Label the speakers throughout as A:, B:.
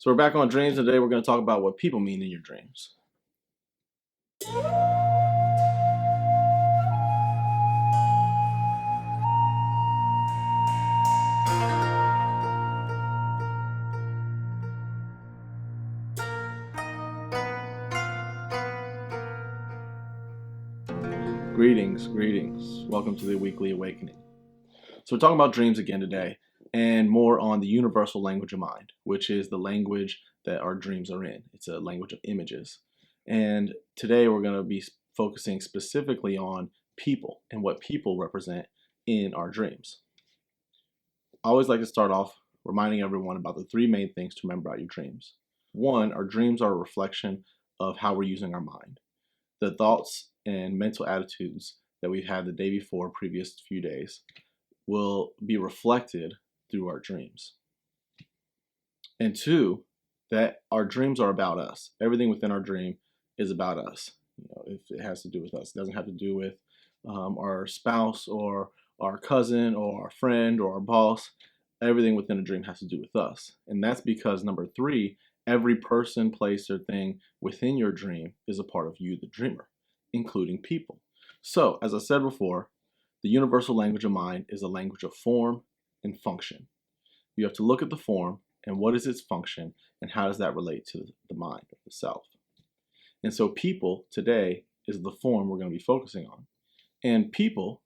A: So we're back on dreams, and today we're going to talk about what people mean in your dreams. Greetings. Welcome to the Weekly Awakening. So we're talking about dreams again today, and more on the universal language of mind, which is the language that our dreams are in. It's a language of images. And today we're going to be focusing specifically on people and what people represent in our dreams. I always like to start off reminding everyone about the three main things to remember about your dreams. One, our dreams are a reflection of how we're using our mind. The thoughts and mental attitudes that we've had the day before, previous few days, will be reflected through our dreams. And two, that our dreams are about us. Everything within our dream is about us. If it has to do with us, it doesn't have to do with our spouse or our cousin or our friend or our boss. Everything within a dream has to do with us. And that's because number three, every person, place, or thing within your dream is a part of you, the dreamer, including people. So, as I said before, the universal language of mind is a language of form and function. You have to look at the form and what is its function and how does that relate to the mind or the self. And so people today is the form we're going to be focusing on. And people,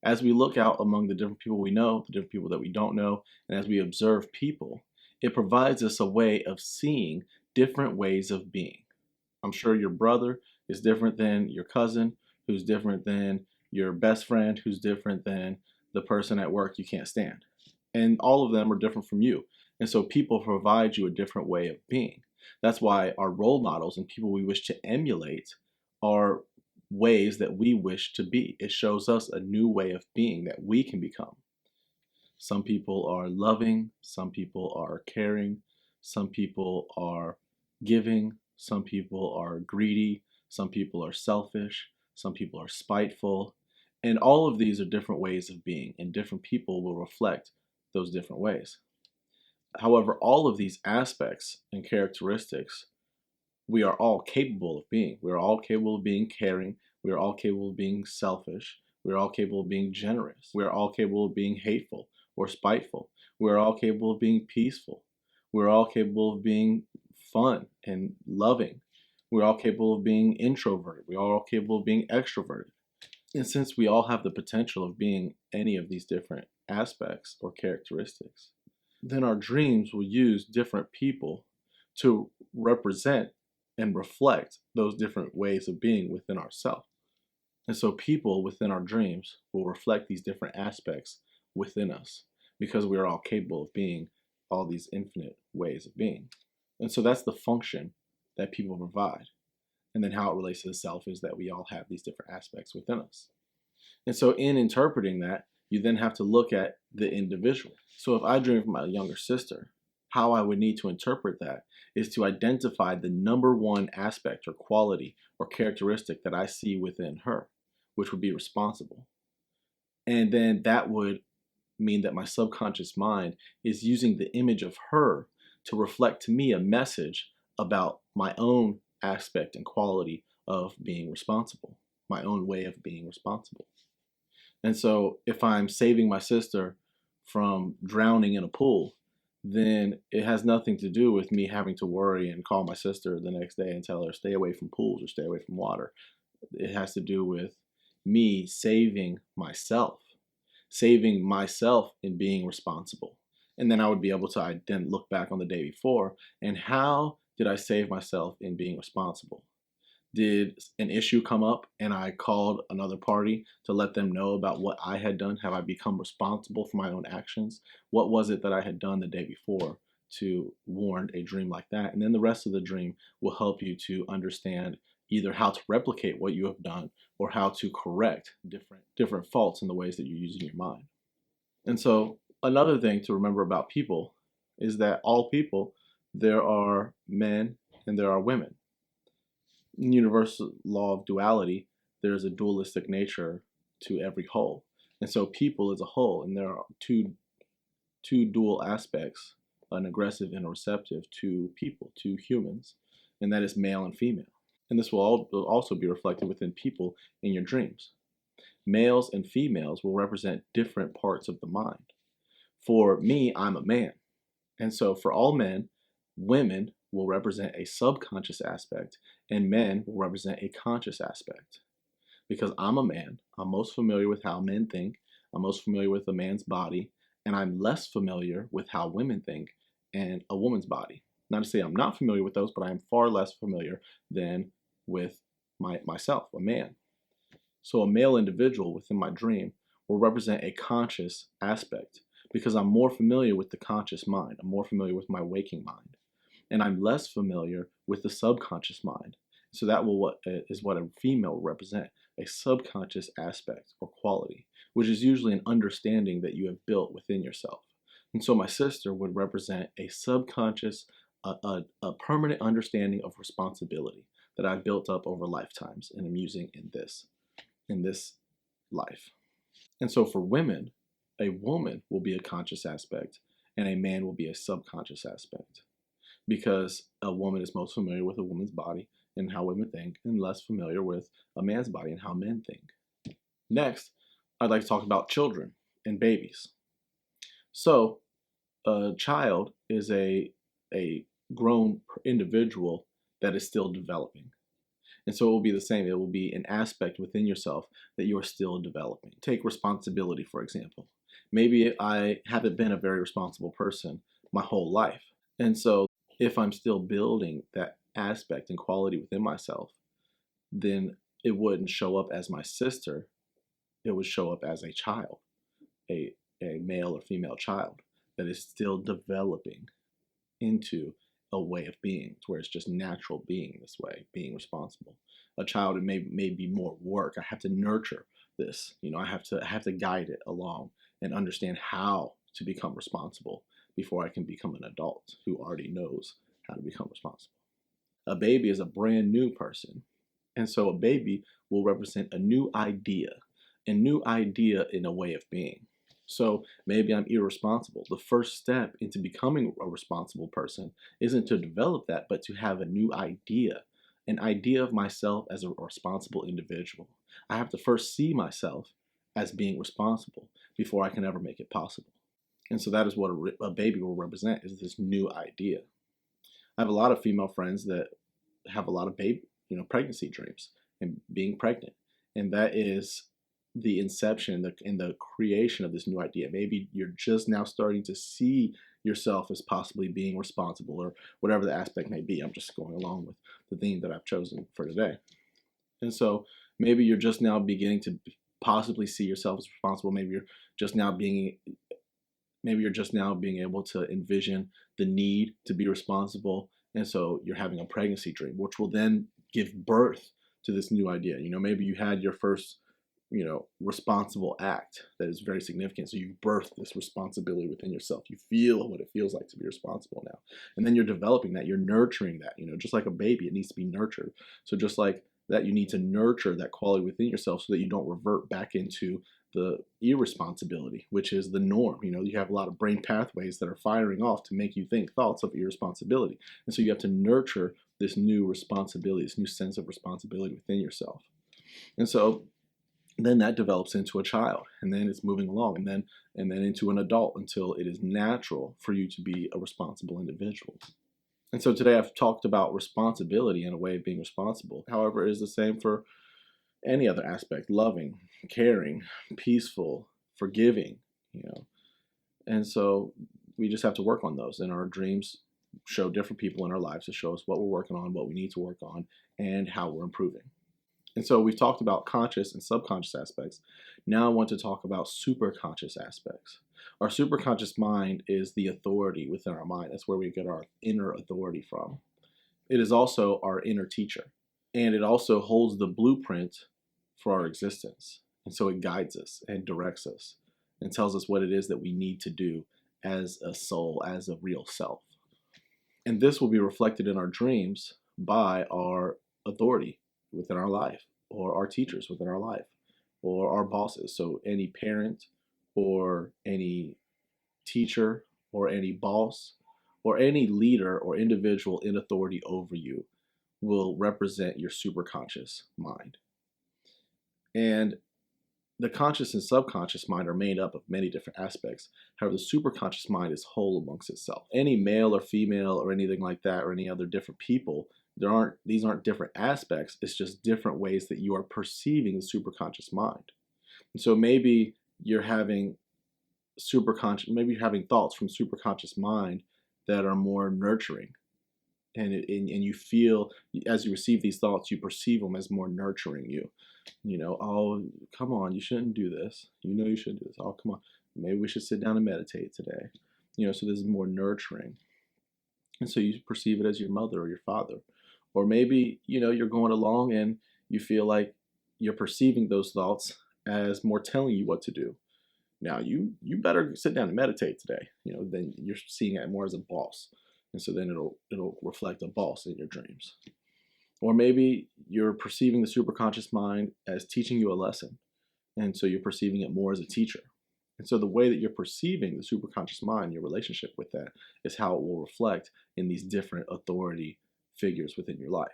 A: as we look out among the different people we know, the different people that we don't know, and as we observe people, it provides us a way of seeing different ways of being. I'm sure your brother is different than your cousin, who's different than your best friend, who's different than the person at work you can't stand. And all of them are different from you. And so people provide you a different way of being. That's why our role models and people we wish to emulate are ways that we wish to be. It shows us a new way of being that we can become. Some people are loving, some people are caring, some people are giving, some people are greedy, some people are selfish, some people are spiteful. And all of these are different ways of being, and different people will reflect those different ways. However, all of these aspects and characteristics, we are all capable of being. We are all capable of being caring. We are all capable of being selfish. We are all capable of being generous. We are all capable of being hateful or spiteful. We are all capable of being peaceful. We are all capable of being fun and loving. We're all capable of being introverted. We are all capable of being extroverted. And since we all have the potential of being any of these different aspects or characteristics, then our dreams will use different people to represent and reflect those different ways of being within ourselves. And so people within our dreams will reflect these different aspects within us because we are all capable of being all these infinite ways of being. And so that's the function that people provide. And then how it relates to the self is that we all have these different aspects within us. And so in interpreting that, you then have to look at the individual. So if I dream of my younger sister, how I would need to interpret that is to identify the number one aspect or quality or characteristic that I see within her, which would be responsible. And then that would mean that my subconscious mind is using the image of her to reflect to me a message about my own aspect and quality of being responsible, my own way of being responsible. And so if I'm saving my sister from drowning in a pool, then it has nothing to do with me having to worry and call my sister the next day and tell her stay away from pools or stay away from water. It has to do with me saving myself in being responsible. And then I would be able to then look back on the day before and how did I save myself in being responsible? Did an issue come up and I called another party to let them know about what I had done? Have I become responsible for my own actions? What was it that I had done the day before to warrant a dream like that? And then the rest of the dream will help you to understand either how to replicate what you have done or how to correct different faults in the ways that you're using your mind. And so another thing to remember about people is that all people, there are men and there are women. In universal law of duality, there's a dualistic nature to every whole. And so people is a whole, and there are two dual aspects and aggressive and receptive to people, to humans, and that is male and female. And this will also be reflected within people in your dreams. Males and females will represent different parts of the mind. For me, I'm a man. And so for all men, women will represent a subconscious aspect and men will represent a conscious aspect. Because I'm a man, I'm most familiar with how men think, I'm most familiar with a man's body, and I'm less familiar with how women think and a woman's body. Not to say I'm not familiar with those, but I am far less familiar than with myself, a man. So a male individual within my dream will represent a conscious aspect because I'm more familiar with the conscious mind. I'm more familiar with my waking mind. And I'm less familiar with the subconscious mind. So that what a female will represent, a subconscious aspect or quality, which is usually an understanding that you have built within yourself. And so my sister would represent a subconscious, a permanent understanding of responsibility that I've built up over lifetimes and I'm using in this life. And so for women, a woman will be a conscious aspect and a man will be a subconscious aspect because a woman is most familiar with a woman's body and how women think and less familiar with a man's body and how men think. Next, I'd like to talk about children and babies. So a child is a grown individual that is still developing. And so it will be the same. It will be an aspect within yourself that you are still developing. Take responsibility, for example. Maybe I haven't been a very responsible person my whole life. And so if I'm still building that aspect and quality within myself, then it wouldn't show up as my sister. It would show up as a child, a male or female child that is still developing into a way of being to where it's just natural being this way, being responsible. A child, it may be more work. I have to nurture this. I have to guide it along and understand how to become responsible before I can become an adult who already knows how to become responsible. A baby is a brand new person. And so a baby will represent a new idea in a way of being. So maybe I'm irresponsible. The first step into becoming a responsible person isn't to develop that, but to have a new idea, an idea of myself as a responsible individual. I have to first see myself as being responsible before I can ever make it possible. And so that is what a baby will represent, is this new idea. I have a lot of female friends that have a lot of pregnancy dreams and being pregnant. And that is the inception and the creation of this new idea. Maybe you're just now starting to see yourself as possibly being responsible or whatever the aspect may be. I'm just going along with the theme that I've chosen for today. And so maybe you're just now beginning to possibly see yourself as responsible. Maybe you're just now being able to envision the need to be responsible. And so you're having a pregnancy dream, which will then give birth to this new idea. Maybe you had your first responsible act that is very significant. So you birth this responsibility within yourself. You feel what it feels like to be responsible now. And then you're developing that, you're nurturing that, just like a baby, it needs to be nurtured. So just like that, you need to nurture that quality within yourself so that you don't revert back into the irresponsibility, which is the norm. You have a lot of brain pathways that are firing off to make you think thoughts of irresponsibility. And so you have to nurture this new responsibility, this new sense of responsibility within yourself. And so then that develops into a child, and then it's moving along, and then into an adult until it is natural for you to be a responsible individual. And so today I've talked about responsibility and a way of being responsible. However, it is the same for any other aspect: loving, caring, peaceful, forgiving, And so we just have to work on those. And our dreams show different people in our lives to show us what we're working on, what we need to work on, and how we're improving. And so we've talked about conscious and subconscious aspects. Now I want to talk about superconscious aspects. Our superconscious mind is the authority within our mind. That's where we get our inner authority from. It is also our inner teacher. And it also holds the blueprint for our existence. And so it guides us and directs us and tells us what it is that we need to do as a soul, as a real self. And this will be reflected in our dreams by our authority within our life, or our teachers within our life, or our bosses. So any parent or any teacher or any boss or any leader or individual in authority over you will represent your superconscious mind. And the conscious and subconscious mind are made up of many different aspects. However, the superconscious mind is whole amongst itself. Any male or female or anything like that, or any other different people, these aren't different aspects. It's just different ways that you are perceiving the superconscious mind. And so maybe you're having maybe you're having thoughts from superconscious mind that are more nurturing. And you feel, as you receive these thoughts, you perceive them as more nurturing you. Oh, come on, you shouldn't do this. You shouldn't do this. Oh, come on, maybe we should sit down and meditate today. So this is more nurturing. And so you perceive it as your mother or your father. Or maybe, you're going along and you feel like you're perceiving those thoughts as more telling you what to do. Now, you better sit down and meditate today. Then you're seeing it more as a boss. And so then it'll reflect a boss in your dreams. Or maybe you're perceiving the superconscious mind as teaching you a lesson. And so you're perceiving it more as a teacher. And so the way that you're perceiving the superconscious mind, your relationship with that, is how it will reflect in these different authority figures within your life.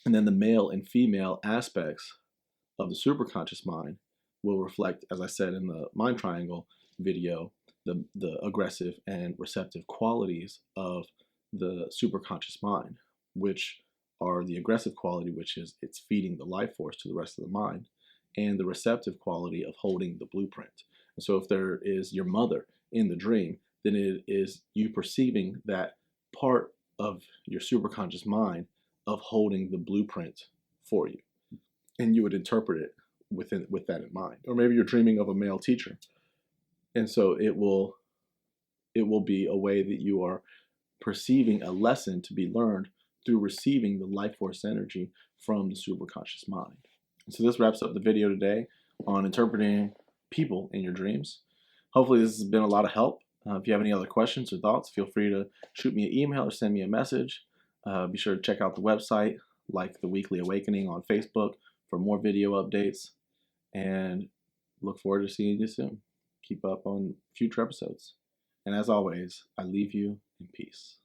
A: And then the male and female aspects of the superconscious mind will reflect, as I said in the mind triangle video, the aggressive and receptive qualities of the superconscious mind, which are the aggressive quality, which is it's feeding the life force to the rest of the mind, and the receptive quality of holding the blueprint. And so if there is your mother in the dream, then it is you perceiving that part of your superconscious mind of holding the blueprint for you. And you would interpret it with that in mind. Or maybe you're dreaming of a male teacher. And so it will be a way that you are perceiving a lesson to be learned through receiving the life force energy from the superconscious mind. So this wraps up the video today on interpreting people in your dreams. Hopefully this has been a lot of help. If you have any other questions or thoughts, feel free to shoot me an email or send me a message. Be sure to check out the website, like The Weekly Awakening on Facebook for more video updates, and look forward to seeing you soon. Keep up on future episodes. And as always, I leave you in peace.